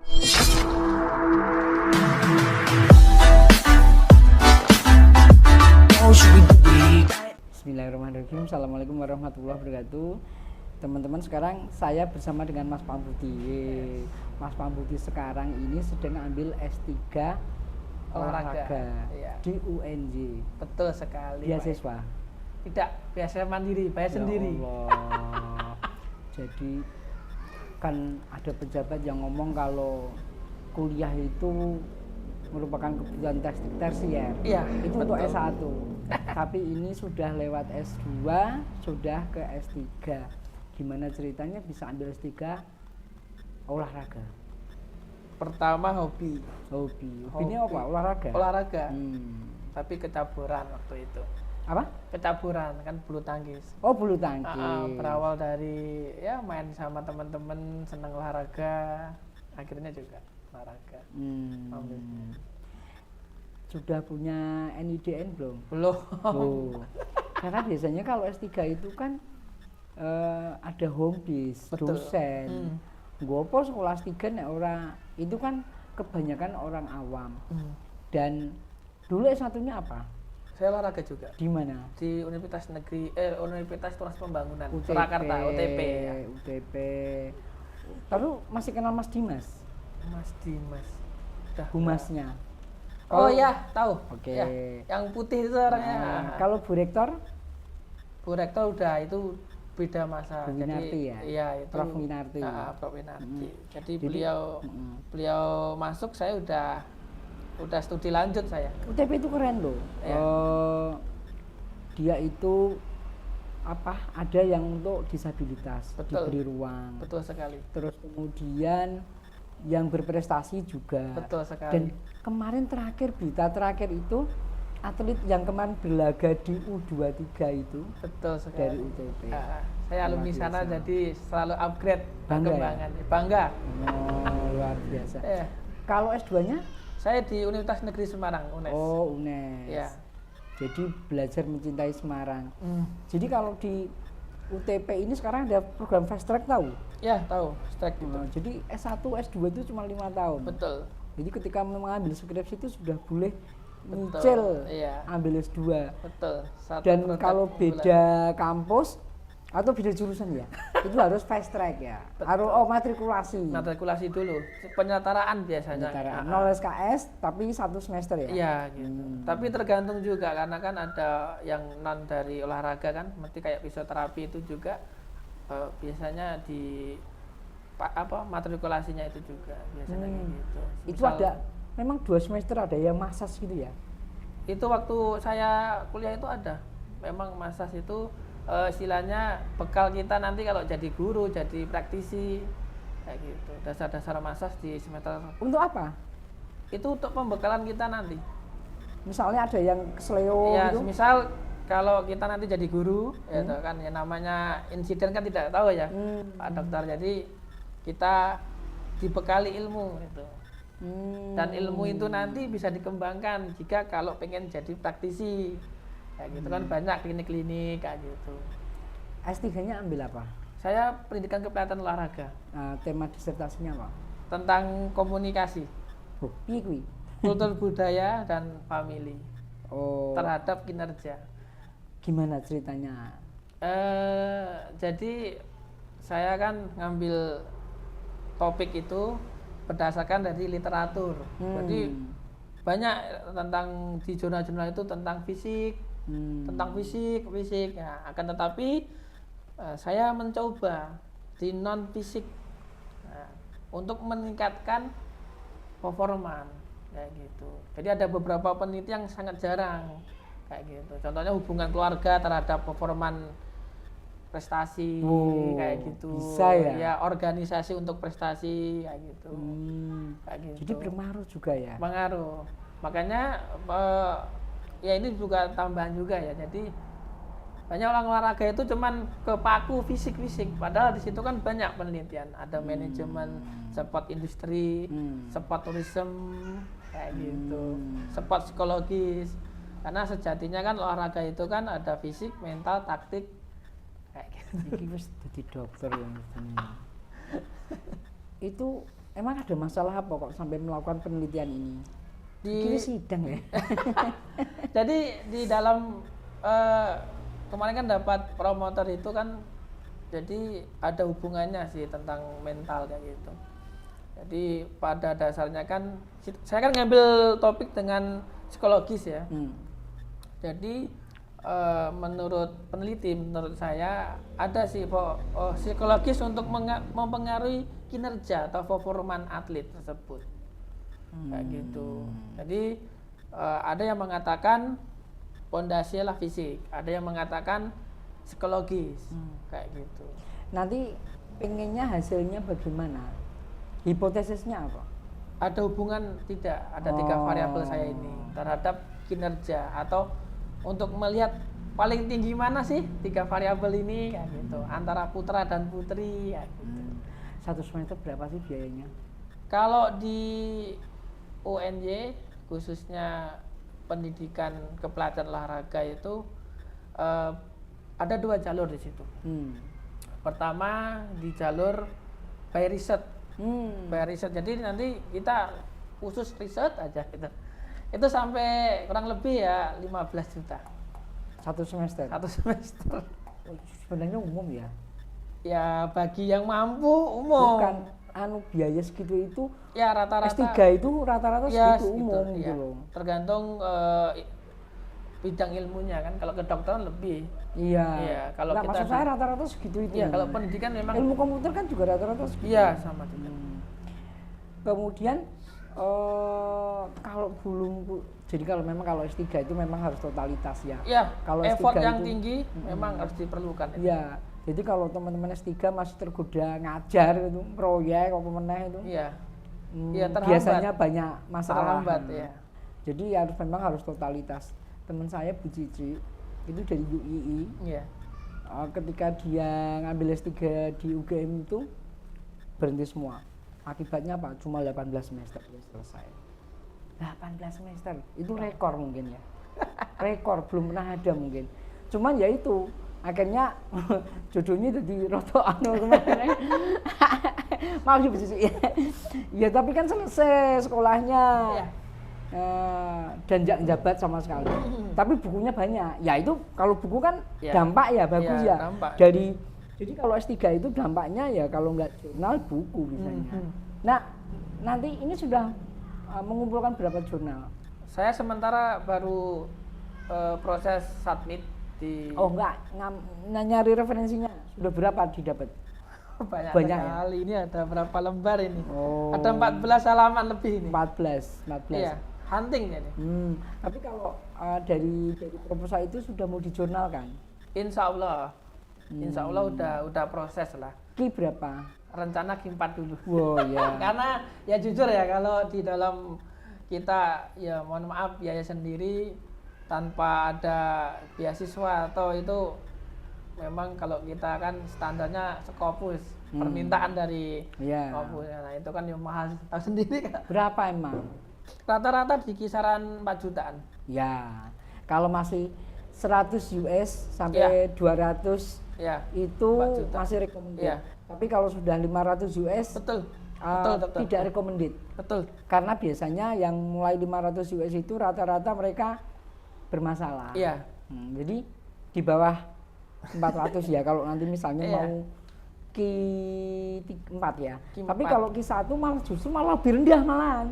Bismillahirrahmanirrahim. Assalamualaikum warahmatullahi wabarakatuh. Teman-teman, sekarang saya bersama dengan Mas Pambudi. Mas Pambudi sekarang ini sedang ambil S3 olahraga di UNJ. Betul sekali. Beasiswa? Tidak, biasa mandiri, bayar sendiri. Allah. Jadi kan ada pejabat yang ngomong kalau kuliah itu merupakan kebutuhan tersier. Iya, itu betul. untuk S1. Tapi ini sudah lewat S2, sudah ke S3. Gimana ceritanya bisa ambil S3 olahraga? Pertama hobi. Hobinya apa? Olahraga. Olahraga. Tapi kecaburan waktu itu. Apa? Kecaburan kan bulu tangkis. Oh, bulu tangkis. Berawal dari ya main sama teman-teman, senang olahraga, akhirnya juga olahraga. Sudah punya NIDN belum? Belum. Oh. Karena biasanya kalau S3 itu kan ada home base, Betul. dosen. Gopo sekolah S3 nek ora, itu kan kebanyakan orang awam. Dan dulu S1-nya apa? Saya olahraga juga. Di mana? Di Universitas Tunas Pembangunan, UTP, Surakarta, UTP ya. UTP. Terus masih kenal Mas Dimas? Mas Dimas. Humasnya. Oh ya, tahu. Oke. Ya, yang putih itu orangnya. Kalau Bu Rektor? Bu Rektor udah itu beda masa. Bu Winarti ya? Iya, itu Prof Winarti. Prof Winarti. Jadi beliau masuk, saya udah studi lanjut saya. UTP itu keren loh. Ya. Dia itu ada yang untuk disabilitas, Betul. diberi ruang. Betul sekali. Terus kemudian yang berprestasi juga. Betul sekali. Dan kemarin berita terakhir itu atlet yang kemarin berlaga di U23 itu Betul sekali. dari UTP. Saya alumni sana, jadi selalu upgrade Bangga perkembangannya. Ya? Bangga. Oh, luar biasa. Kalau S2-nya? Saya di Universitas Negeri Semarang, UNES. Oh, UNES. Ya. Jadi belajar mencintai Semarang. Jadi kalau di UTP ini sekarang ada program fast track, tahu? Ya, tahu. Strike itu. Jadi S1, S2 itu cuma 5 tahun. Betul. Jadi ketika mengambil skripsi itu sudah boleh Betul, nyicil iya. ambil S2. Betul. Dan kalau beda kampus atau beda jurusan ya, itu harus fast track ya. Harus matrikulasi. Matrikulasi dulu. Penyetaraan biasanya. Penyetaraan. 0 SKS tapi 1 semester ya. Iya, gitu. Tapi tergantung juga karena kan ada yang non dari olahraga kan, seperti kayak fisioterapi itu juga biasanya di matrikulasinya itu juga biasanya gitu. Itu ada memang 2 semester ada yang masas gitu ya. Itu waktu saya kuliah itu ada. Memang masas itu istilahnya bekal kita nanti kalau jadi guru, jadi praktisi kayak gitu. Dasar-dasar masas di semester. Untuk apa? Itu untuk pembekalan kita nanti. Misalnya ada yang kesleo Ya, gitu. misal kalau kita nanti jadi guru, ya kan yang namanya insiden kan tidak tahu ya, Pak Dokter. Jadi kita dibekali ilmu itu. Dan ilmu itu nanti bisa dikembangkan jika kalau pengen jadi praktisi. Kayak gitu kan banyak klinik-klinik kayak gitu. S3-nya ambil apa? Saya pendidikan kepelatihan olahraga. Tema disertasinya apa? Tentang komunikasi, Piye kuwi? kultur budaya dan family Oh, terhadap kinerja. gimana ceritanya? Jadi saya kan ngambil topik itu berdasarkan dari literatur. Jadi banyak tentang di jurnal-jurnal itu tentang fisik, tentang fisik. Ya, akan tetapi saya mencoba di non fisik untuk meningkatkan performa kayak gitu. Jadi ada beberapa penelitian yang sangat jarang kayak gitu. Contohnya hubungan keluarga terhadap performan prestasi kayak gitu. Bisa ya? Ya, organisasi untuk prestasi kayak gitu. Kayak gitu. Jadi berpengaruh juga ya? Pengaruh. Makanya ya ini juga tambahan juga ya. Jadi banyak orang olahraga itu cuman kepaku fisik-fisik, padahal di situ kan banyak penelitian. Ada manajemen, sport industri, sport tourism kayak gitu. Sport psikologis. Karena sejatinya kan olahraga itu kan ada fisik, mental, taktik kayak gitu. Iki wis dadi dokter yang itu emang ada masalah apa kok sampai melakukan penelitian ini? Di Kini sidang ya. jadi di dalam kemarin kan dapat promotor itu kan, jadi ada hubungannya sih tentang mental kayak gitu. Jadi pada dasarnya kan saya kan ngambil topik dengan psikologis ya. Jadi menurut peneliti, menurut saya ada sih psikologis untuk mempengaruhi kinerja atau performa atlet tersebut. Kayak gitu. Jadi ada yang mengatakan pondasi lah fisik, ada yang mengatakan psikologis, kayak gitu. Nanti pengennya hasilnya bagaimana? Hipotesisnya apa? Ada hubungan tidak? Ada 3 variabel saya ini terhadap kinerja, atau untuk melihat paling tinggi mana sih 3 variabel ini, kayak gitu, antara putra dan putri, kayak gitu. 1 semester berapa sih biayanya? Kalau di UNY khususnya pendidikan kepelatihan olahraga itu ada 2 jalur di situ. Pertama di jalur by riset. By riset, jadi nanti kita khusus riset aja gitu. Itu sampai kurang lebih ya 15 juta. 1 semester? 1 semester. Sebenarnya umum ya? Ya bagi yang mampu umum. Bukan biaya segitu itu ya rata-rata S3 itu rata-rata ya, segitu umum ya. gitu loh. Tergantung bidang ilmunya kan, kalau kedokteran lebih. Iya. Kalau kita maksud saya rata-rata segitu itu. Iya, kalau pendidikan memang ilmu komputer kan juga rata-rata segitu. Iya, sama juga. Kemudian kalau jadi kalau memang kalau S3 itu memang harus totalitas ya. Iya. Kalau effort S3 yang itu, tinggi memang harus diperlukan. Iya. Jadi kalau teman-teman S3 masih tergoda ngajar itu, proyek apa meneh itu. Iya. Iya, biasanya banyak masalah. Terhambat ya. Jadi memang harus totalitas. Teman saya Bu Cici itu dari UII. Iya. Ketika dia ngambil S3 di UGM itu berhenti semua. Akibatnya apa? Cuma 18 semester ya selesai. 18 semester itu rekor mungkin ya. Rekor belum pernah ada mungkin. Cuman ya itu akhirnya jodohnya jadi roto kemarin. Maaf Bu Cici. Ya tapi kan selesai sekolahnya. Iya. Dan nggak jabat sama sekali. Tapi bukunya banyak. Ya itu kalau buku kan dampak ya bagus ya. Dampak. Jadi kalau S3 itu dampaknya ya kalau nggak jurnal buku misalnya. Nah nanti ini sudah mengumpulkan berapa jurnal? Saya sementara baru proses submit di. Oh enggak, nyari referensinya sudah berapa didapat? Banyak ya? sekali. Ini ada berapa lembar ini? Oh. Ada 14 halaman lebih ini. 14. Iya. Hunting jadi. Tapi kalau dari proposal itu sudah mau dijurnalkan? Insya Allah udah proses lah. Ki berapa? Rencana Q4 dulu. Wow, ya. Karena ya jujur ya, kalau di dalam kita ya mohon maaf biaya sendiri tanpa ada beasiswa atau itu memang kalau kita kan standarnya Skopus, permintaan dari Skopus. Nah itu kan yang mahal, tahu sendiri kan. Berapa emang? Rata-rata di kisaran 4 jutaan. Ya, kalau masih 100 US sampai 200 itu masih recommended. Ya. Tapi kalau sudah 500 US betul. Tidak recommended. Betul. Karena biasanya yang mulai 500 US itu rata-rata mereka bermasalah. Iya. Jadi di bawah 400 ya kalau nanti misalnya mau Q4 ya. Tapi kalau Q1 malah justru malah lebih rendah malahan.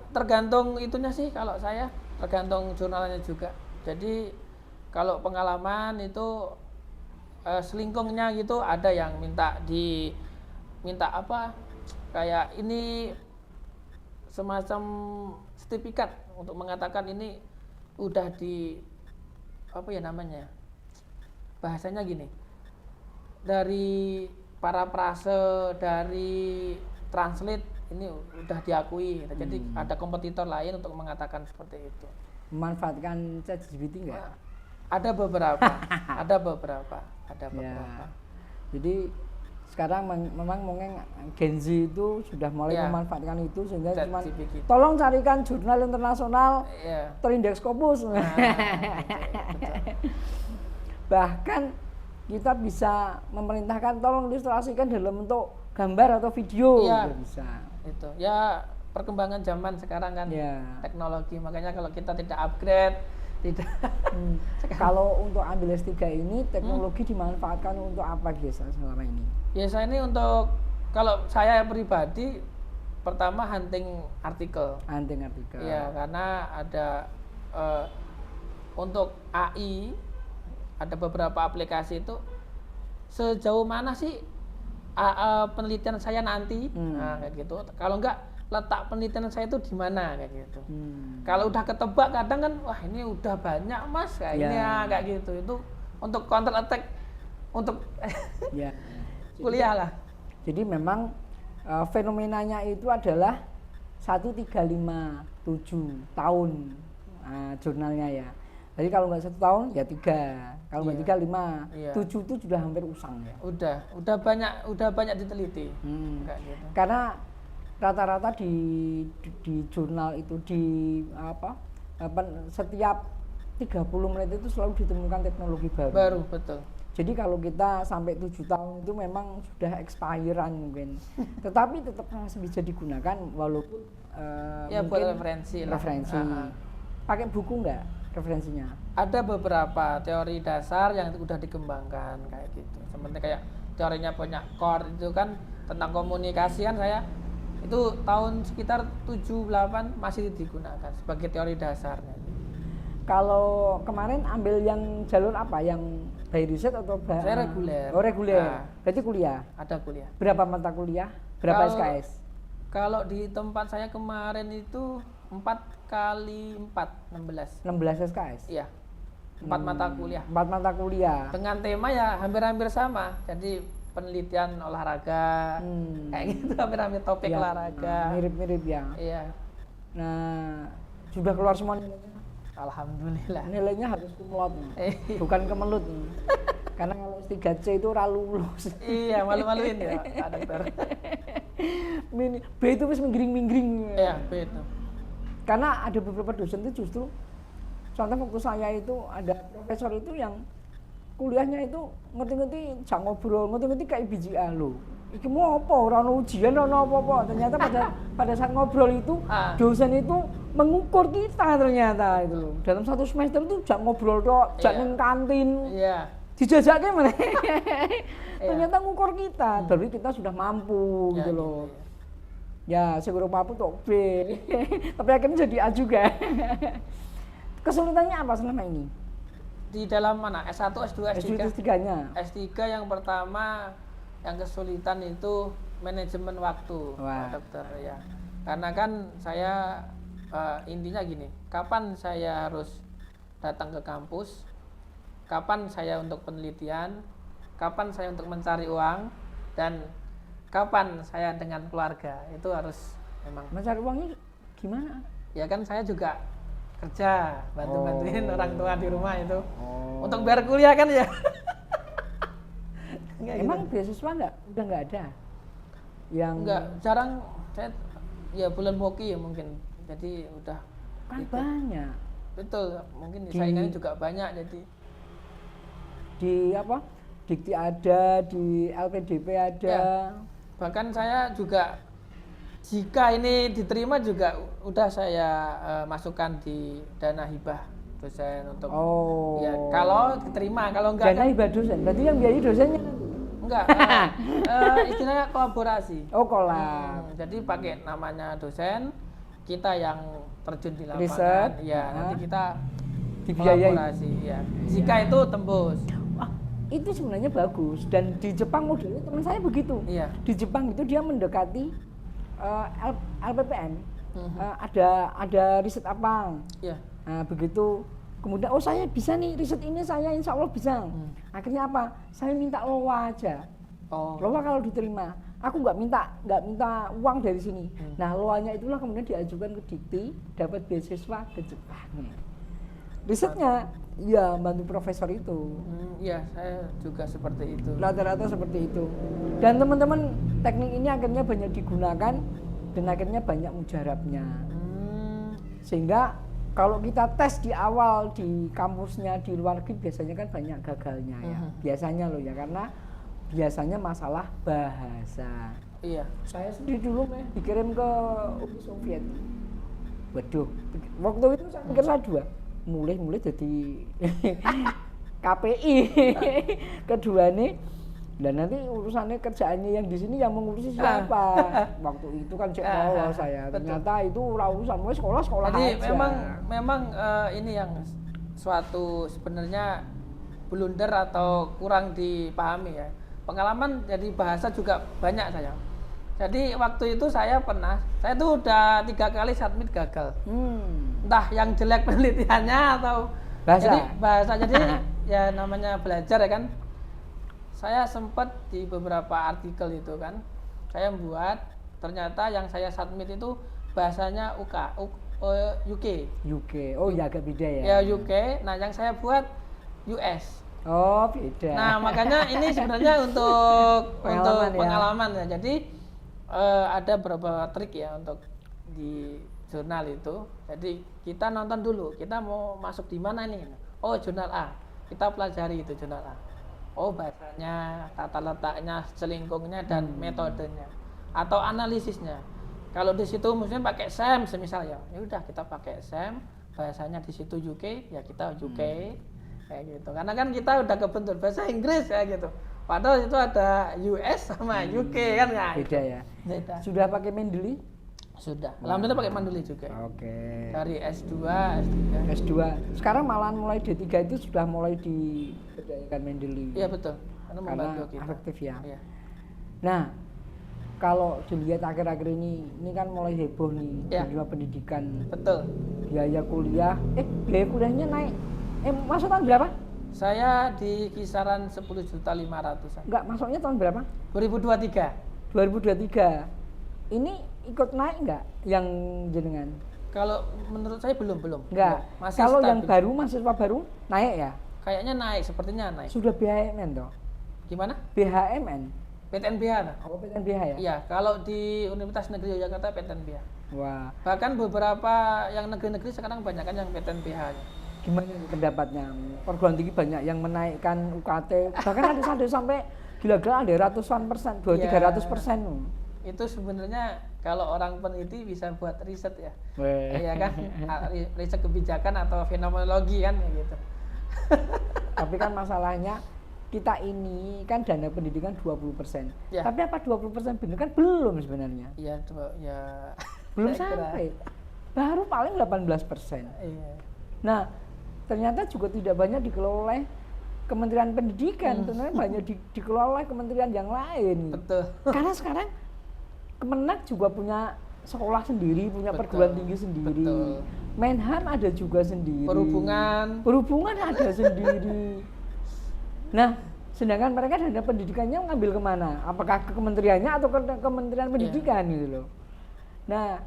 Tergantung itunya sih kalau saya, tergantung jurnalnya juga. Jadi kalau pengalaman itu selingkungnya gitu, ada yang minta apa kayak ini semacam sertifikat untuk mengatakan ini udah di apa ya namanya, bahasanya gini, dari para prase, dari translate ini udah diakui. Jadi ada kompetitor lain untuk mengatakan seperti itu. Memanfaatkan ChatGPT enggak? Ada beberapa. Ya. Jadi sekarang memang Gen Z itu sudah mulai memanfaatkan itu sehingga cuma tolong carikan jurnal internasional terindeks Scopus. Bahkan kita bisa memerintahkan tolong ilustrasikan dalam bentuk gambar atau video Iya. juga bisa. Itu ya perkembangan zaman sekarang kan, Ya. teknologi, makanya kalau kita tidak upgrade, tidak Kalau untuk ambil S3 ini teknologi dimanfaatkan untuk apa Gesa selama ini? biasa ini untuk, kalau saya pribadi pertama hunting artikel. Hunting artikel. Iya, karena ada untuk AI ada beberapa aplikasi itu sejauh mana sih penelitian saya nanti, nah, kayak gitu. Kalau enggak, letak penelitian saya itu di mana, kayak gitu. Kalau udah ketebak kadang kan, wah ini udah banyak mas kayak ini ya, kayak gitu. Itu untuk counter attack untuk Ya. kuliah lah. Jadi memang fenomenanya itu adalah 1357 tahun jurnalnya ya. Jadi kalau nggak 1 tahun ya 3, kalau nggak 3 5, Iya. 7 itu sudah hampir usang ya. Udah banyak diteliti. Kayak gitu. Karena rata-rata di jurnal itu setiap 30 menit itu selalu ditemukan teknologi baru. Betul. Jadi kalau kita sampai 7 tahun itu memang sudah expirean mungkin. Tetapi tetap masih bisa digunakan walaupun Ya buat mungkin referensi lah. Pakai buku nggak referensinya? Ada beberapa teori dasar yang udah dikembangkan kayak gitu. Seperti kayak teorinya Poincare itu kan tentang komunikasi kan, saya itu tahun sekitar 78 masih digunakan sebagai teori dasarnya. Kalau kemarin ambil yang jalur apa? Yang by riset atau Saya reguler. Oh reguler. Nah. Berarti kuliah. Ada kuliah. Berapa mata kuliah? Berapa Kalau- SKS? Kalau di tempat saya kemarin itu 4 kali 4, 16. 16 SKS. Iya. 4 mata kuliah. 4 mata kuliah. Dengan tema ya hampir-hampir sama. Jadi penelitian olahraga, kayak gitu, hampir-hampir topik Ya, olahraga. mirip-mirip ya. Iya. Nah, sudah keluar semua nilainya. Alhamdulillah. Nilainya harus kumlot, bukan kemelut. Karena kalau S3C itu lulus. Iya, malu-maluin ya Pak Dokter. B itu wis minggring-minggring. Iya, betul. Karena ada beberapa dosen itu justru, contoh waktu saya itu ada profesor itu yang kuliahnya itu ngerti-ngerti jak ngobrol, ngerti-ngerti kayak BJA loh. Iki mau apa? Ora ono ujian, ora ono apa-apa. Ternyata pada saat ngobrol itu dosen itu mengukur kita ternyata itu loh. Dalam 1 semester itu jak ngobrol tok, jak ning kantin. Iya. Dijajake meneh. Ternyata ngukur kita, berarti kita sudah mampu gitu loh. Gitu, Ya, segera mampu tok B. Tapi akhirnya jadi A juga. Kesulitannya apa selama ini? Di dalam mana? S1, S2, S3? S3-nya. S3 yang pertama yang kesulitan itu manajemen waktu, Wah. Pak Dokter ya. Karena kan saya intinya gini, kapan saya harus datang ke kampus, kapan saya untuk penelitian, kapan saya untuk mencari uang, dan kapan saya dengan keluarga, itu harus memang. Mencari uangnya gimana? Ya kan saya juga kerja, bantu-bantuin orang tua di rumah itu. Untuk bayar kuliah kan ya. Emang beasiswa udah nggak ada? Yang Enggak, jarang. Saya ya bulan hoki ya mungkin. Jadi udah kan itu. banyak. Betul, mungkin saingannya juga banyak jadi. Di apa? Dikti ada, di LPDP ada. Ya. Bahkan saya juga jika ini diterima juga udah saya masukkan di dana hibah dosen untuk ya kalau diterima, kalau enggak Dana hibah dosen. Berarti yang biayai dosennya enggak istilahnya kolaborasi. Oh, kolab. Jadi pakai namanya dosen, kita yang terjun di lapangan. Riset. Ya, nanti kita Dibiayai. kolaborasi ya. Jika itu tembus. Wah, itu sebenarnya bagus dan di Jepang modelnya teman saya begitu. Iya. Di Jepang itu dia mendekati LPPN. Ada riset apa? Iya. Nah, begitu kemudian saya bisa nih riset ini, saya insya Allah bisa. Akhirnya apa? Saya minta loa aja. Loa kalau diterima, aku nggak minta uang dari sini. Nah, loanya itulah kemudian diajukan ke Dikti, dapat beasiswa ke Jepang. Risetnya ya bantu profesor itu. Iya, saya juga seperti itu. Rata-rata seperti itu. Dan teman-teman, teknik ini akhirnya banyak digunakan dan akhirnya banyak mujarabnya. Sehingga kalau kita tes di awal di kampusnya di luar negeri biasanya kan banyak gagalnya ya. Biasanya loh ya, karena biasanya masalah bahasa. Iya. Saya sendiri dulu dikirim ke Uni Soviet. Waduh, waktu itu saya pikir saya dua. Mulai jadi KPI kedua nih. Dan nanti urusannya kerjaannya yang di sini yang mengurusi siapa? Waktu itu kan cek polos saya. Ternyata itu urusan sekolah jadi aja. memang ini yang suatu sebenarnya blunder atau kurang dipahami ya. Pengalaman jadi bahasa juga banyak saya. Jadi waktu itu saya tuh udah 3 kali submit gagal. Entah yang jelek penelitiannya atau bahasa. Jadi ya namanya belajar ya kan. Saya sempat di beberapa artikel itu kan, saya buat, ternyata yang saya submit itu bahasanya UK. Oh ya agak beda ya. Ya UK, nah yang saya buat US. Oh beda. Nah makanya ini sebenarnya untuk pengalaman ya. Jadi ada beberapa trik ya untuk di jurnal itu. Jadi kita nonton dulu, kita mau masuk di mana nih? Oh jurnal A, kita pelajari itu jurnal A. Oh bahasanya, tata letaknya, selingkungnya dan metodenya atau analisisnya. Kalau di situ mungkin pakai SAM semisal ya udah kita pakai SAM, bahasanya di situ UK ya kita UK kayak gitu. Karena kan kita udah kebentur bahasa Inggris kayak gitu. Padahal itu ada US sama UK kan ya. Beda ya. Beda. Sudah pakai Mendeley? Sudah. Alhamdulillah pakai Mendeley juga. Oke. Dari S2, S3. S2. Sekarang malahan mulai D3 itu sudah mulai diberdayakan Mendeley. Iya betul. Karena kita. efektif ya. Iya. Nah, kalau dilihat akhir-akhir ini kan mulai heboh nih dunia pendidikan. Betul. Biaya kuliah, biaya kuliahnya naik. Masuk tahun berapa? Saya di kisaran 10.500.000-an. Enggak, masuknya tahun berapa? 2023. 2023. Ini ikut naik enggak yang jenengan? Kalau menurut saya belum. Enggak. Masih kalau stabil. Yang baru mahasiswa baru naik ya? Kayaknya naik, sepertinya naik. Sudah BHMN toh? Gimana? BHMN. PTNBH nah? Oh, PTNBH ya? Iya, kalau di Universitas Negeri Yogyakarta PTNBH. Wah. Bahkan beberapa yang negeri-negeri sekarang banyak kan yang PTNBH-nya. Gimana pendapatnya? Perguruan tinggi banyak yang menaikkan UKT, bahkan ada sampai gila-gila ada ratusan persen, 200-300%. Itu sebenarnya kalau orang peneliti bisa buat riset ya. Iya kan? Riset kebijakan atau fenomenologi kan gitu. Tapi kan masalahnya kita ini kan dana pendidikan 20%. Ya. Tapi apa 20% benar kan belum sebenarnya? Iya, ya. Belum sampai. Baru paling 18%. Iya. Nah, ternyata juga tidak banyak dikelola oleh Kementerian Pendidikan, ternyata banyak dikelola oleh kementerian yang lain. Betul. Karena sekarang Kemenak juga punya sekolah sendiri, punya perguruan tinggi sendiri. Betul. Menhan ada juga sendiri. Perhubungan ada sendiri. Nah, sedangkan mereka dana pendidikannya ngambil kemana? Apakah ke kementeriannya atau ke Kementerian Pendidikan gitu loh. Nah,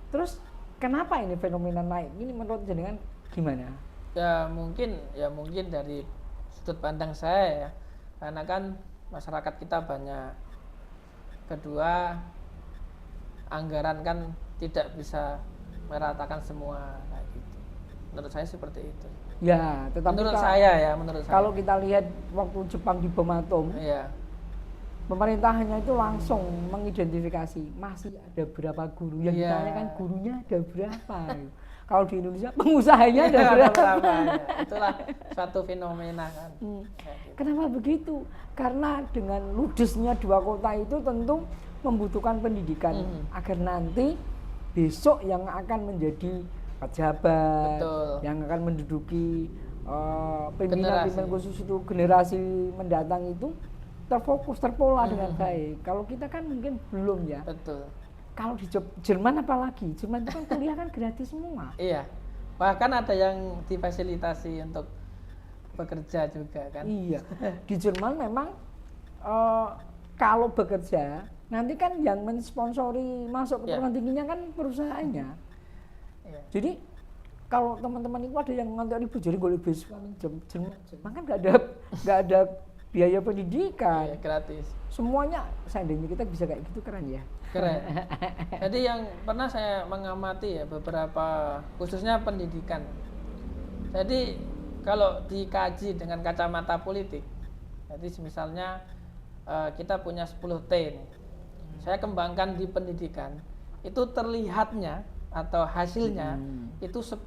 terus kenapa ini fenomena naik? Ini menurut jenengan gimana? Ya mungkin dari sudut pandang saya ya. Karena kan masyarakat kita banyak. Kedua, anggaran kan tidak bisa meratakan semua kayak gitu. Menurut saya seperti itu. Ya, tetapi menurut saya. Kalau kita lihat waktu Jepang dibom atom, pemerintahnya itu langsung mengidentifikasi masih ada berapa guru yang ditanyakan gurunya ada berapa. Kalau di Indonesia pengusahanya ada berapa. Itulah suatu fenomena kan. Kenapa begitu? Karena dengan ludesnya dua kota itu tentu membutuhkan pendidikan agar nanti besok yang akan menjadi pejabat, yang akan menduduki pimpinan khusus itu generasi mendatang itu terfokus, terpola dengan baik. Kalau kita kan mungkin belum ya. Betul. Kalau di Jerman apalagi, Jerman itu kan kuliah kan gratis semua. Iya. Bahkan ada yang difasilitasi untuk bekerja juga kan. Iya. Di Jerman memang kalau bekerja nanti kan yang mensponsori masuk perguruan tingginya kan perusahaannya. Jadi kalau teman-teman itu ada yang ngantori jadi golek beasiswa Jerman kan nggak ada biaya pendidikan. Gratis. Semuanya seandainya kita bisa kayak gitu keren ya. Keren. Jadi yang pernah saya mengamati ya beberapa khususnya pendidikan. Jadi kalau dikaji dengan kacamata politik, jadi misalnya kita punya 10T nih. saya kembangkan di pendidikan, itu terlihatnya atau hasilnya itu 10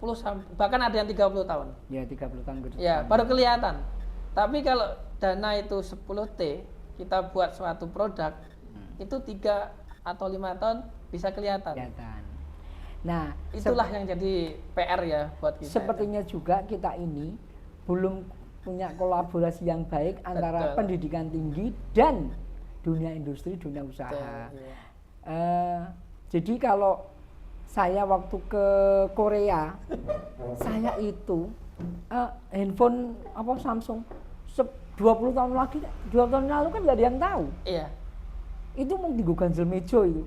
bahkan ada yang 30 tahun. Ya, 30 tahun ke depan. Ya, baru kelihatan. Tapi kalau dana itu 10T, kita buat suatu produk, itu 3 atau 5 tahun bisa kelihatan. Nah, itulah yang jadi PR ya buat kita. Sepertinya juga kita ini belum punya kolaborasi yang baik antara Betul. pendidikan tinggi dan dunia industri, dunia usaha. Betul, iya. Jadi kalau saya waktu ke Korea, saya itu handphone apa Samsung 20 tahun lagi, 20 tahun lalu kan nggak ada yang tahu. Iya. Itu mau ganjel mejo itu.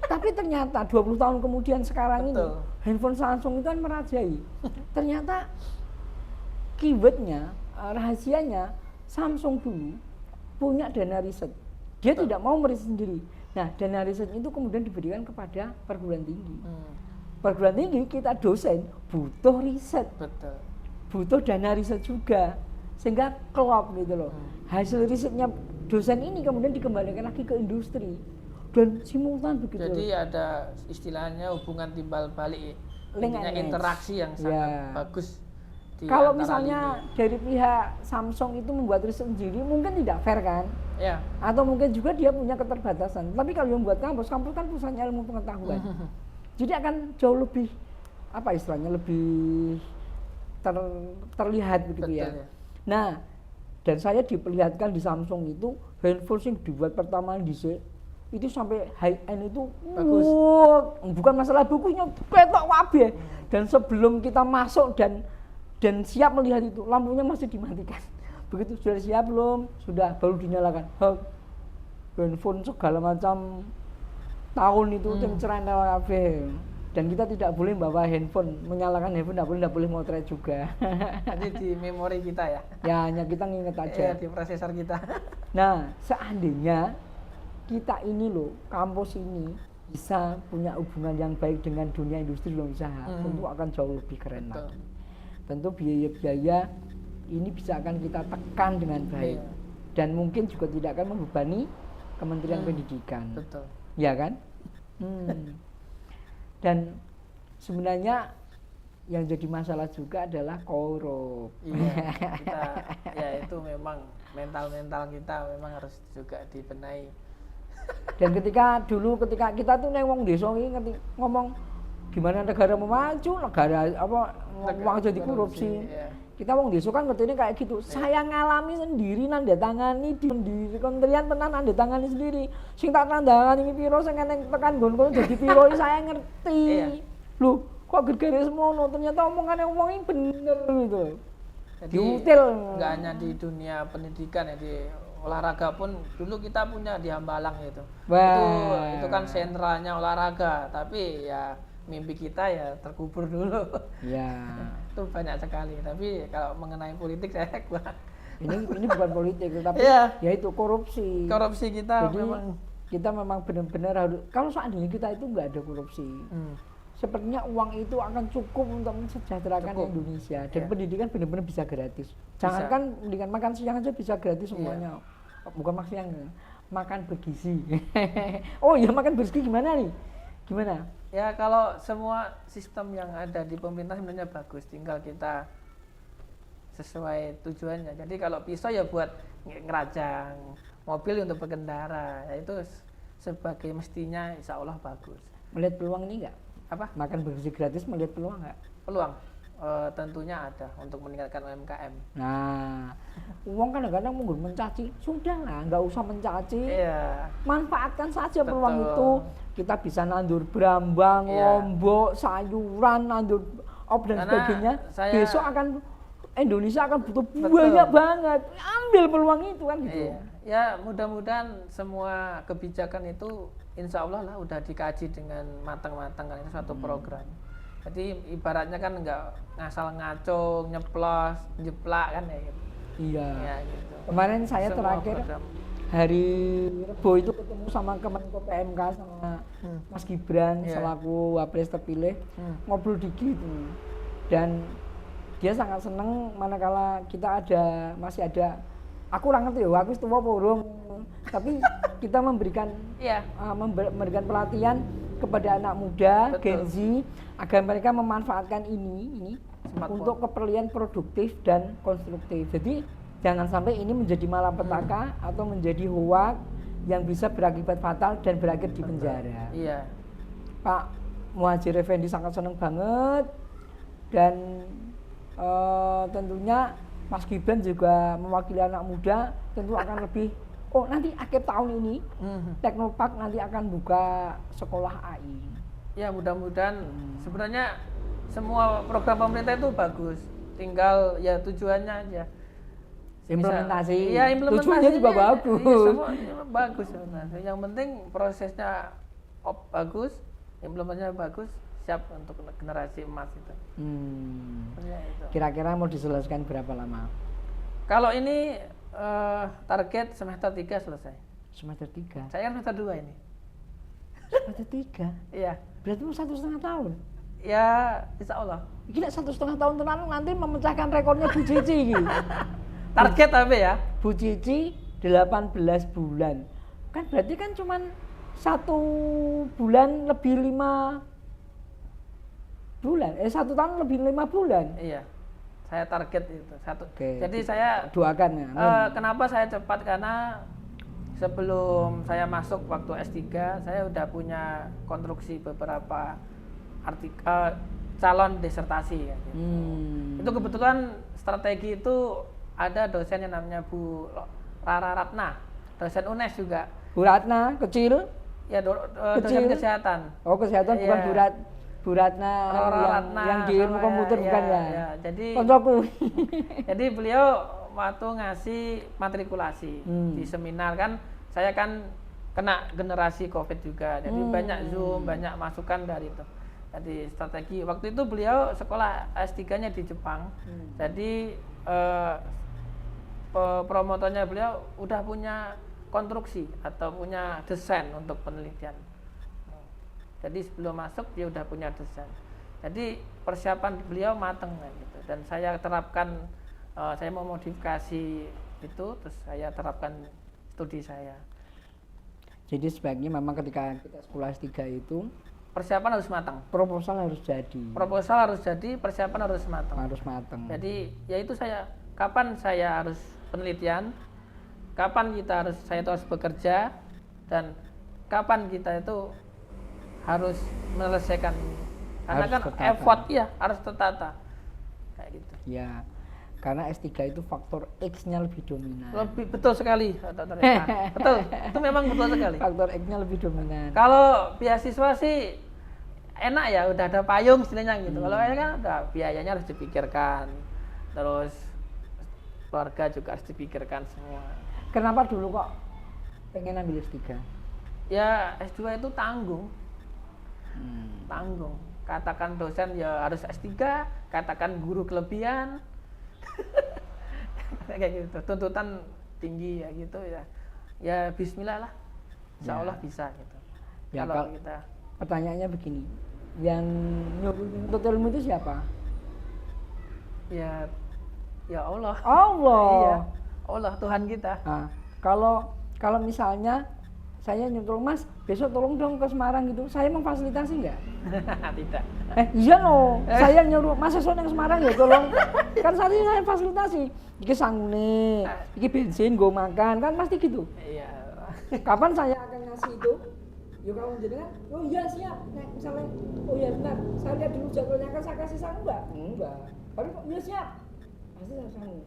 Tapi ternyata 20 tahun kemudian sekarang ini handphone Samsung itu kan merajai. Ternyata keywordnya, rahasianya Samsung dulu punya dana riset. Dia tidak mau meriset sendiri. Nah, dana riset itu kemudian diberikan kepada perguruan tinggi. Perguruan tinggi kita dosen butuh riset. Betul. Butuh dana riset juga. Sehingga klop gitu loh. Hasil risetnya dosen ini kemudian dikembalikan lagi ke industri. Dan simultan begitu. Jadi ada istilahnya hubungan timbal balik, interaksi yang sangat bagus. Kalau misalnya dari pihak Samsung itu membuat riset sendiri mungkin tidak fair kan? Ya. Atau mungkin juga dia punya keterbatasan. Tapi kalau yang buat kampus kan pusatnya ilmu pengetahuan. Jadi akan jauh lebih apa istilahnya lebih terlihat begitu. Betul, ya. Nah, dan saya diperlihatkan di Samsung itu handphone yang dibuat pertama di itu sampai high end itu bagus. Bukan masalah bukunya, petok kabeh. Dan sebelum kita masuk dan siap melihat itu, lampunya masih dimatikan. Begitu sudah siap belum? Sudah, baru dinyalakan. Handphone segala macam tahun itu cerana kabeh. Dan kita tidak boleh bawa handphone, menyalakan handphone tidak boleh motret juga. Jadi di memori kita ya. Ya, hanya kita nginget aja. Di prosesor kita. Nah, seandainya kita ini loh, kampus ini bisa punya hubungan yang baik dengan dunia industri dan usaha, tentu akan jauh lebih keren lagi. Tentu biaya-biaya ini bisa akan kita tekan dengan baik. Dan mungkin juga tidak akan membebani Kementerian Pendidikan. Betul. Ya kan? Dan sebenarnya yang jadi masalah juga adalah korup. Iya, ya itu memang mental kita memang harus juga dibenahi. Dan ketika kita tuh neng desa ini ngomong gimana negara mau maju, negara apa uang jadi korupsi. Iya. Kita wong desa kan ngerti ini kayak gitu. Iya. Saya ngalami sendiri nanda tangani di kementerian tenan nanda tangani sendiri. Sing tak tandangani piro sing neng tekan nggon jadi piro saya ngerti. Iya. Loh, kok gegere semono ternyata omongannya wong ini bener gitu. Jadi enggak hanya di dunia pendidikan ya, di olahraga pun dulu kita punya di Hambalang gitu. Itu kan sentralnya olahraga, tapi ya mimpi kita ya terkubur dulu. Ya. Itu banyak sekali. Tapi kalau mengenai politik saya ini bukan politik, tapi ya itu korupsi. Korupsi kita. Jadi kita memang benar-benar harus. Kalau seandainya kita itu nggak ada korupsi, sepertinya uang itu akan cukup untuk mensejahterakan Indonesia dan pendidikan benar-benar bisa gratis. Jangankan pendidikan, makan siang aja bisa gratis semuanya. Bukan makan siang, makan bergizi. Oh iya, makan bergizi gimana nih? Gimana? Ya kalau semua sistem yang ada di pemerintah sebenarnya bagus, tinggal kita sesuai tujuannya. Jadi kalau pisau ya buat ngerajang, mobil untuk berkendara, ya itu sebagai mestinya insya Allah bagus. Melihat peluang ini enggak? Apa? Makan bergizi gratis melihat peluang enggak? Peluang tentunya ada untuk meningkatkan UMKM. Nah, uang kadang-kadang mungkin mencaci, sudahlah, nggak usah mencaci. Iya. Manfaatkan saja peluang itu. Kita bisa nandur brambang, lombok, sayuran, nandur dan sebagainya. Besok akan Indonesia akan butuh banyak banget. Ambil peluang itu kan gitu. Iya. Ya mudah-mudahan semua kebijakan itu insya Allah lah udah dikaji dengan matang-matang kan, itu suatu program. Jadi ibaratnya kan nggak ngasal ngaco, nyeplos, jeplak kan ya gitu. Iya. Ya, gitu. Kemarin saya semua terakhir hari Rebo itu ketemu sama Kemenko PMK sama Mas Gibran selaku Wapres terpilih, ngobrol dikit dan dia sangat senang manakala kita masih ada aku ora ngerti ya, aku wis tuwa apa urung. Tapi kita memberikan Iya. memberikan pelatihan kepada anak muda, Betul. Gen Z, agar mereka memanfaatkan ini Smartphone. untuk keperluan produktif dan konstruktif. Jadi jangan sampai ini menjadi malapetaka atau menjadi hoak yang bisa berakibat fatal dan berakhir di penjara. Iya. Pak Muhadjir Effendi sangat senang banget, dan tentunya Mas Gibran juga mewakili anak muda, tentu akan lebih. Oh, nanti akhir tahun ini Teknopark nanti akan buka sekolah AI. Ya mudah-mudahan sebenarnya semua program pemerintah itu bagus, tinggal ya tujuannya aja. Implementasi. Iya, implementasinya Tujuannya juga bagus. Iya, semua bagus sebenarnya. Yang penting prosesnya bagus, implementasinya bagus, siap untuk generasi emas itu. Sebenarnya itu. Kira-kira mau diselesaikan berapa lama? Kalau ini target semester 3 selesai. Semester 3. Saya kan semester 2 ini. Semester 3. Iya. Berarti mau 1,5 tahun. Ya, insya Allah. Gila 1,5 tahun tenan nanti memecahkan rekornya Bu Cici gitu. Target apa ya? Bu Cici 18 bulan. Kan berarti kan cuman 1 bulan lebih 5 bulan. 1 tahun lebih 5 bulan. Iya. Saya target itu satu. Oke. Jadi saya Doakan ya. kenapa saya cepat, karena sebelum saya masuk waktu S3 saya udah punya konstruksi beberapa artikel calon disertasi ya, gitu. Itu kebetulan strategi itu ada dosen yang namanya Bu Rara Ratna, dosen UNES juga. Bu Ratna kecil. Ya Kecil. dosen kesehatan. Oh, kesehatan bukan Iya. Bu Ratna Rara yang, Ratna yang di ilmu sama komputer bukan ya? ya. Jadi Koncoku. Jadi beliau waktu ngasih matrikulasi di seminar kan, saya kan kena generasi COVID juga, jadi banyak Zoom, banyak masukan dari itu. Jadi strategi waktu itu beliau sekolah S3-nya di Jepang, jadi promotornya beliau udah punya konstruksi atau punya desain untuk penelitian. Jadi sebelum masuk dia udah punya desain. Jadi persiapan beliau mateng gitu. Dan saya terapkan, saya mau modifikasi itu, terus saya terapkan studi saya. Jadi sebaiknya memang ketika kita sekolah S3 itu Persiapan harus matang. proposal harus jadi. Proposal harus jadi, persiapan harus matang. Harus matang. Jadi ya itu kapan saya harus penelitian, kapan saya itu harus bekerja, dan kapan kita itu harus menyelesaikan ini. Karena Harus kan tertata. effort ya harus tertata. Kayak gitu. Ya. Karena S3 itu faktor X-nya lebih dominan. Lebih betul sekali, Dr. Eka. Betul. Itu memang betul sekali. Faktor X-nya lebih dominan. Kalau beasiswa sih enak ya, udah ada payung istilahnya gitu. Kalau ini kan udah biayanya harus dipikirkan. Terus keluarga juga harus dipikirkan semua. Kenapa dulu kok pengen ambil S3? Ya S2 itu tanggung. Tanggung. Katakan dosen ya harus S3, katakan guru kelebihan. Kayak gitu. Tuntutan tinggi ya gitu ya. Ya bismillah lah. Insya Allah bisa gitu. Ya, kalau kita pertanyaannya begini, yang nyuruh menuntut ilmu itu siapa? ya Allah. Allah. Iya. Allah Tuhan kita. Nah, kalau misalnya saya nyuruh Mas, besok tolong dong ke Semarang gitu, saya memfasilitasi nggak? Tidak. Iya no, saya nyuruh Mas besok yang Semarang ya tolong. Kan saat ini saya fasilitasi. Iki sanggune, iki bensin gue makan, kan pasti gitu. Iya. Kapan saya akan ngasih itu? Yuk kamu jenengan, oh iya siap. Nah, misalnya, oh iya benar, saya lihat dulu jadwalnya kan saya kasih sangu enggak? Enggak. Tapi kok iya siap, pasti saya sangu.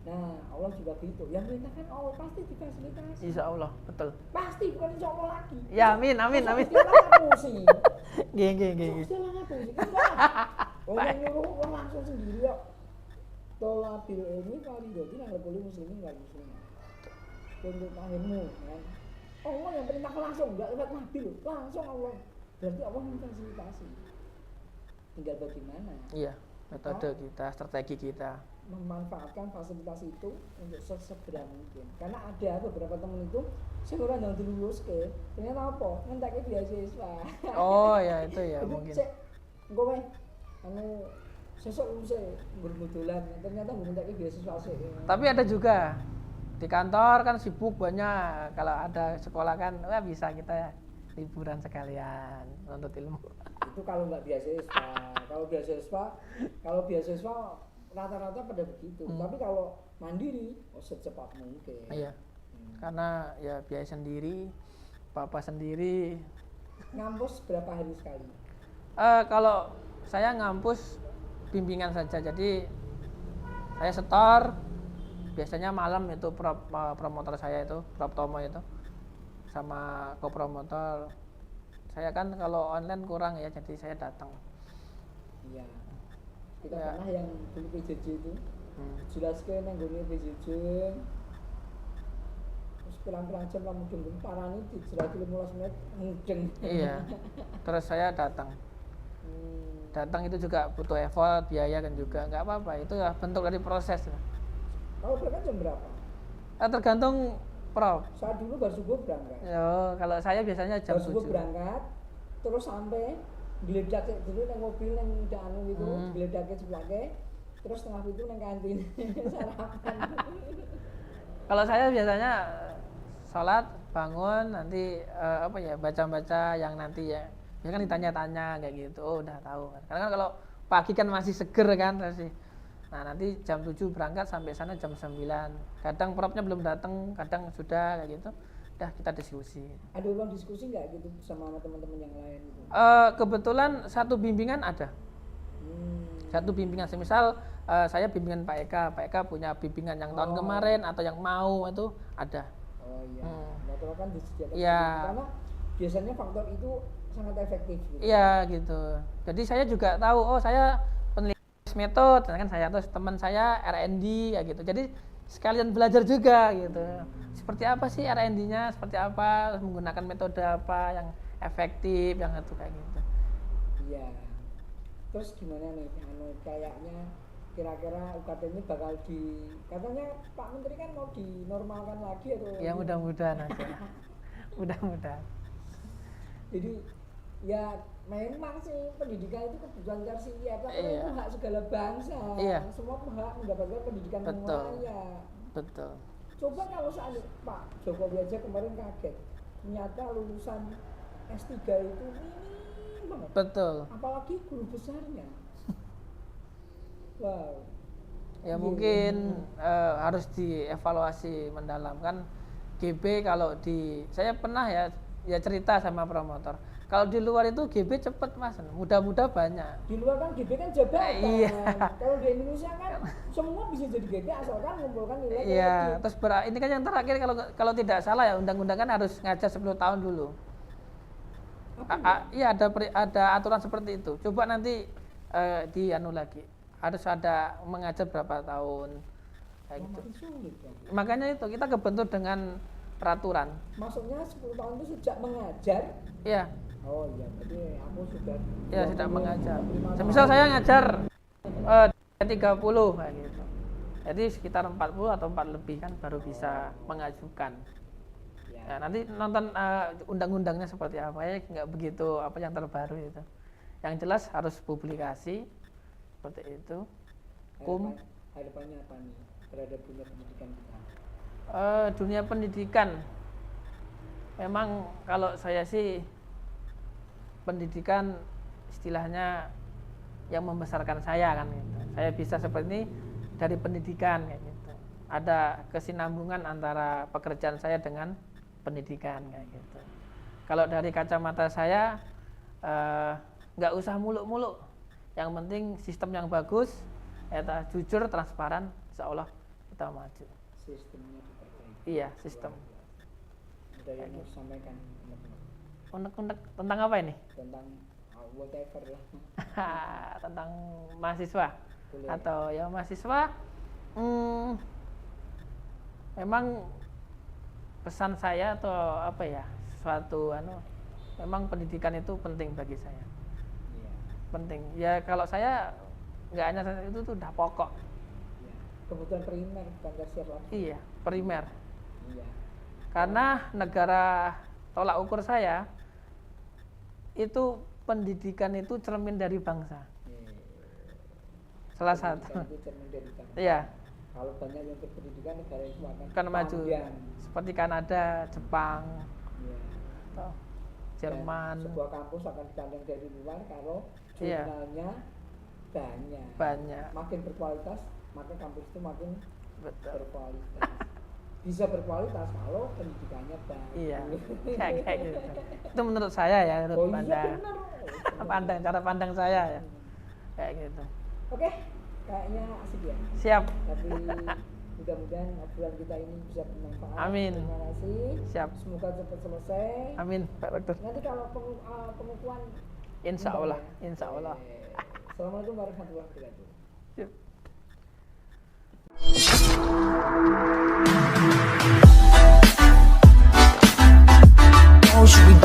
Nah, Allah juga gitu. Yang perintahkan Allah pasti difasilitasi. Insya Allah, betul. Pasti bukan insya Allah lagi. Ya amin, amin, amin. Dia ngapusi. Gini. Dia ngapusi. Oh yang nyuruh orang langsung sendiri kok. Tolabil ini faridatin ala kulli muslimin wal muslimat. Untuk tahunmu kan. Allah yang perintahkan langsung, enggak lewat nabi loh. Langsung Allah. Berarti Allah memfasilitasi. Tinggal bagaimana? Iya, metode kita, strategi kita. Memanfaatkan fasilitas itu untuk seseberang mungkin. Karena ada beberapa temen itu sing ora ndang diluluske, ternyata apa? Ngentekke beasiswa. Oh ya itu ya Itu mungkin. cek engko weh anu sesuk lulus nggur dolan, ternyata nggur ngentekke beasiswa sih. Tapi ada juga di kantor kan sibuk banyak, kalau ada sekolah kan wah bisa kita liburan sekalian menuntut ilmu. Itu kalau nggak beasiswa. Kalau beasiswa rata-rata pada begitu. Tapi kalau mandiri, secepat mungkin. Iya. Karena ya biaya sendiri, papa sendiri. Ngampus berapa hari sekali? Kalau saya ngampus bimbingan saja, jadi saya setor biasanya malam itu promotor saya itu Proptomo itu sama kopromotor. Saya kan kalau online kurang ya, jadi saya datang. Iya. Kita pernah yang dulu PJJ itu jelaskan yang gue PJJ terus pulang jam lah mudeng parah nih dijelaskan 15 menit mudeng. Iya. Terus saya datang. Datang itu juga butuh effort, biaya kan juga, nggak apa-apa, itu ya bentuk dari proses. Kalau berangkat jam berapa? Tergantung prof. Saat dulu baru subuh berangkat. Yo, kalau saya biasanya jam 7. Subuh berangkat, terus sampai geledak dulu nang mobil nang danu itu, geledake seblake, terus tengah itu nang kantin sarapan. Kalau saya biasanya sholat, bangun, nanti baca-baca yang nanti ya. Ya kan ditanya-tanya kayak gitu, oh udah tahu kan. Karena kan kalau pagi kan masih seger kan masih. Nah nanti jam 7 berangkat sampai sana jam 9. Kadang propnya belum datang, kadang sudah kayak gitu. Udah kita diskusi. Ada ruang diskusi nggak gitu sama teman-teman yang lain? Gitu? Kebetulan satu bimbingan ada. Satu bimbingan, semisal saya bimbingan Pak Eka punya bimbingan yang tahun kemarin atau yang mau itu ada. Oh iya. Natural kan disediakan. Iya. Karena biasanya faktor itu sangat efektif gitu. Iya gitu. Jadi saya juga tahu, oh saya peneliti metode, kan saya terus teman saya R&D ya gitu. Jadi sekalian belajar juga gitu. Seperti apa sih R&D-nya, seperti apa, menggunakan metode apa yang efektif, yang itu kayak gitu. Iya. Terus gimana nih, kayaknya kira-kira UKT ini bakal katanya Pak Menteri kan mau dinormalkan lagi atau? Ya mudah-mudahan aja. Mudah-mudahan. Jadi ya memang sih pendidikan itu kebutuhan tersier, tapi itu hak segala bangsa. Semua hak mendapatkan pendidikan semuanya. Betul. Coba kalau saat Pak Jokowi aja kemarin kaget, ternyata lulusan S3 itu minim banget. Betul. Apalagi guru besarnya. Wow. Ya mungkin harus dievaluasi mendalam kan. GB kalau saya pernah ya cerita sama promotor. Kalau di luar itu GB cepet mas, muda-muda banyak. Di luar kan GB kan jabatan. Iya. Kalau di Indonesia kan semua bisa jadi GB asalkan ngumpulkan nilai. Iya. Terus ini kan yang terakhir kalau tidak salah ya undang-undang kan harus ngajar 10 tahun dulu. Iya ada aturan seperti itu. Coba nanti lagi. Harus ada mengajar berapa tahun. Kayak gitu. Sulit, kan? Makanya itu kita kebentur dengan peraturan. Maksudnya 10 tahun itu sejak mengajar? Iya. Oh iya, berarti aku sudah. Ya sudah mengajar. Semisal saya ngajar 30 kayak gitu. Jadi sekitar 40 atau 4 lebih kan baru bisa mengajukan. Ya, nanti nonton undang-undangnya seperti apa ya, nggak begitu apa yang terbaru itu. Yang jelas harus publikasi seperti itu. Harapannya apa nih terhadap dunia pendidikan kita? Dunia pendidikan, memang kalau saya sih pendidikan istilahnya yang membesarkan saya kan gitu. Saya bisa seperti ini dari pendidikan kayak gitu. Ada kesinambungan antara pekerjaan saya dengan pendidikan kayak gitu. Kalau dari kacamata saya nggak usah muluk-muluk. Yang penting sistem yang bagus, jujur, transparan, seolah kita maju. Sistemnya diperbaiki. Iya, sistem. Ada yang mau sampaikan? Unek-unek tentang apa ini? Tentang whatever lah. Tentang mahasiswa. Boleh. Atau ya mahasiswa. Memang pesan saya atau apa ya, suatu memang pendidikan itu penting bagi saya. Iya. Penting. Ya kalau saya nggak hanya itu tuh udah pokok. Iya. Kebutuhan primer bukan tersier lagi. Iya, primer. Iya. Karena negara tolak ukur saya itu pendidikan itu cermin dari bangsa. Salah satu. Itu cermin dari bangsa. Iya. Kalau banyak yang berpendidikan, negara itu akan maju. panjang. Seperti Kanada, Jepang, Ya. atau Jerman. Dan sebuah kampus akan dipandang dari luar kalau Iya. jurnalnya banyak. Banyak. Makin berkualitas, maka kampus itu makin Betul. berkualitas. Bisa berkualitas kalau pendidikannya baik. Iya. Kayak gitu. Itu menurut saya ya, menurut Oh iya pandang. benar. Cara pandang saya ya. Kayak gitu. Oke, kayaknya asik ya. Siap. Tapi mudah-mudahan obrolan kita ini bisa bermanfaat. Amin. Terima kasih. Siap. Semoga cepat selesai. Amin, Pak Rektor. Nanti kalau pengukuhan Insya undang Allah, ya. insya Allah. Oke. Assalamualaikum warahmatullahi wabarakatuh. Siap. How should we